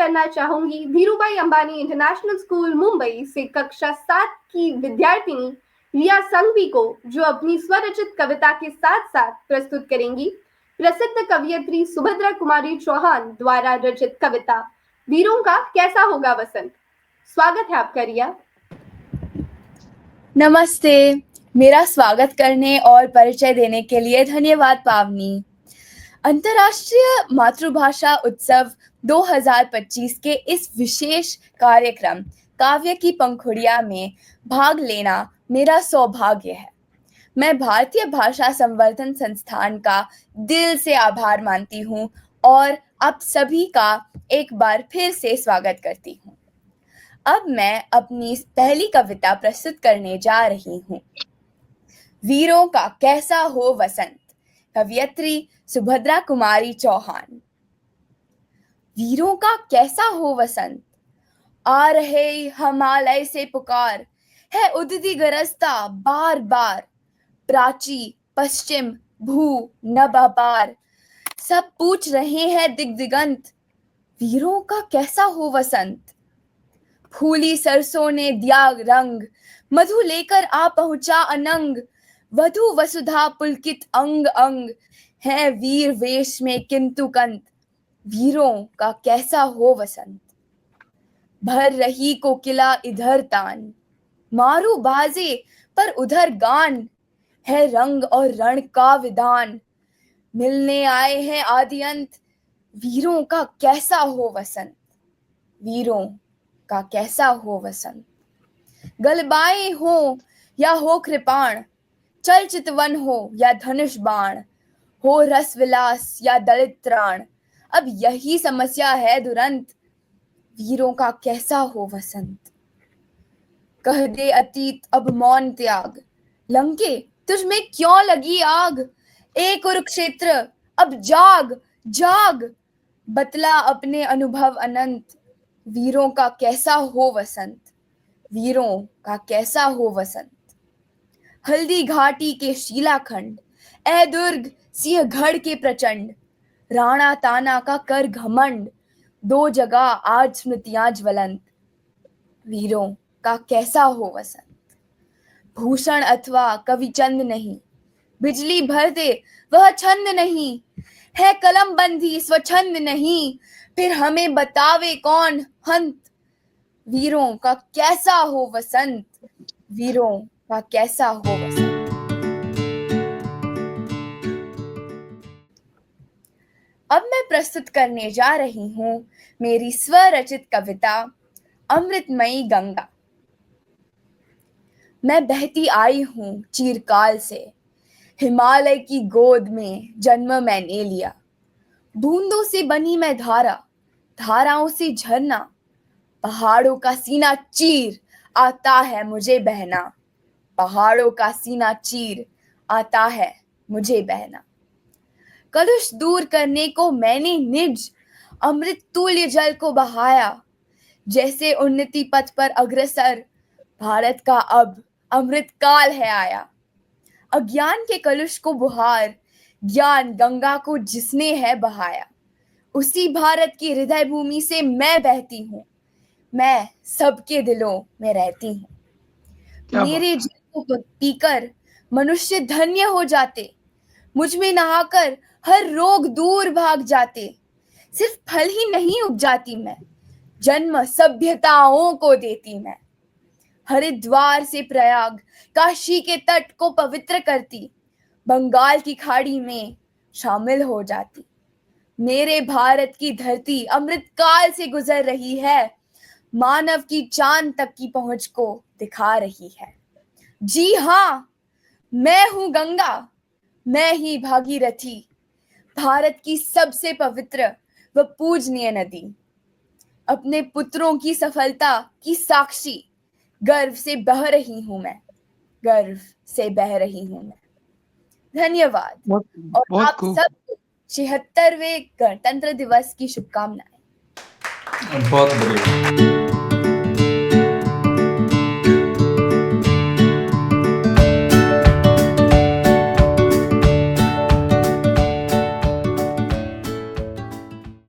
करना चाहूंगी Dhirubhai Ambani international school Mumbai से कक्षा 7 की विद्यार्थिनी रिया संघवी को, जो अपनी स्वरचित कविता के साथ साथ प्रस्तुत करेंगी प्रसिद्ध कवयित्री सुभद्रा कुमारी चौहान द्वारा रचित कविता वीरों का कैसा होगा वसंत। स्वागत है आपका रिया। नमस्ते, मेरा स्वागत करने और परिचय देने के लिए धन्यवाद पावनी। अंतर्राष्ट्रीय मातृभाषा उत्सव 2025 के इस विशेष कार्यक्रम काव्य की पंखुड़िया में भाग लेना मेरा सौभाग्य है। मैं भारतीय भाषा संवर्धन संस्थान का दिल से आभार मानती हूँ और आप सभी का एक बार फिर से स्वागत करती हूँ। अब मैं अपनी पहली कविता प्रस्तुत करने जा रही हूँ। वीरों का कैसा हो वसंत, कवयित्री सुभद्रा कुमारी चौहान। वीरों का कैसा हो वसंत, आ रहे हिमालय से पुकार है उदिति गरजता बार बार। प्राची पश्चिम भू नभ अपार, सब पूछ रहे हैं दिग्दिगंत, वीरों का कैसा हो वसंत। फूली सरसों ने दिया रंग, मधु लेकर आ पहुंचा अनंग। वधु वसुधा पुलकित अंग अंग, है वीर वेश में किंतु कंत, वीरों का कैसा हो वसंत। भर रही कोकिला इधर तान, मारू बाजे पर उधर गान। है रंग और रण का विधान, मिलने आए हैं आदि अंत, वीरों का कैसा हो वसंत। वीरों का कैसा हो वसंत। गलबाएं हो या हो कृपाण, चल चितवन हो या धनुष बाण। हो रस विलास या दलित त्राण, अब यही समस्या है दुरंत, वीरों का कैसा हो वसंत। कह दे अतीत अब मौन त्याग, लंके तुझ में क्यों लगी आग। ए कुरुक्षेत्र अब जाग जाग, बतला अपने अनुभव अनंत, वीरों का कैसा हो वसंत। वीरों का कैसा हो वसंत। हल्दी घाटी के शीलाखंड, ए दुर्ग सिंहगढ़ के प्रचंड। राणा ताना का कर घमंड, दो जगह आज स्मृतियां ज्वलंत, वीरों का कैसा हो वसंत। भूषण अथवा कवि चंद नहीं, बिजली भर दे वह छंद नहीं। है कलम बंदी स्वच्छंद नहीं, फिर हमें बतावे कौन हंत, वीरों का कैसा हो वसंत। वीरों का कैसा हो वसंत। अब मैं प्रस्तुत करने जा रही हूँ मेरी स्वरचित कविता अमृतमयी गंगा। मैं बहती आई हूँ चिरकाल से, हिमालय की गोद में जन्म मैंने लिया। बूंदों से बनी मैं धारा, धाराओं से झरना। पहाड़ों का सीना चीर आता है मुझे बहना, पहाड़ों का सीना चीर आता है मुझे बहना। कलुष दूर करने को मैंने निज अमृत तुल्य जल को बहाया। जैसे उन्नति पथ पर अग्रसर, भारत का अब अमृत काल है आया। अज्ञान के कलुष को बुहार, ज्ञान गंगा को जिसने है बहाया। उसी भारत की हृदय भूमि से मैं बहती हूँ, मैं सबके दिलों में रहती हूँ। मेरे जल को पीकर मनुष्य धन्य हो जाते, मुझ में नहाकर हर रोग दूर भाग जाते। सिर्फ फल ही नहीं उपजाती मैं, जन्म सभ्यताओं को देती मैं। हरिद्वार से प्रयाग, काशी के तट को पवित्र करती, बंगाल की खाड़ी में शामिल हो जाती। मेरे भारत की धरती अमृत काल से गुजर रही है, मानव की चांद तक की पहुंच को दिखा रही है। जी हाँ, मैं हूं गंगा, मैं ही भागीरथी, भारत की सबसे पवित्र व पूजनीय नदी। अपने पुत्रों की सफलता की साक्षी गर्व से बह रही हूं मैं, गर्व से बह रही हूं मैं। धन्यवाद और आप सब 76वें गणतंत्र दिवस की शुभकामनाएं। बहुत बढ़िया।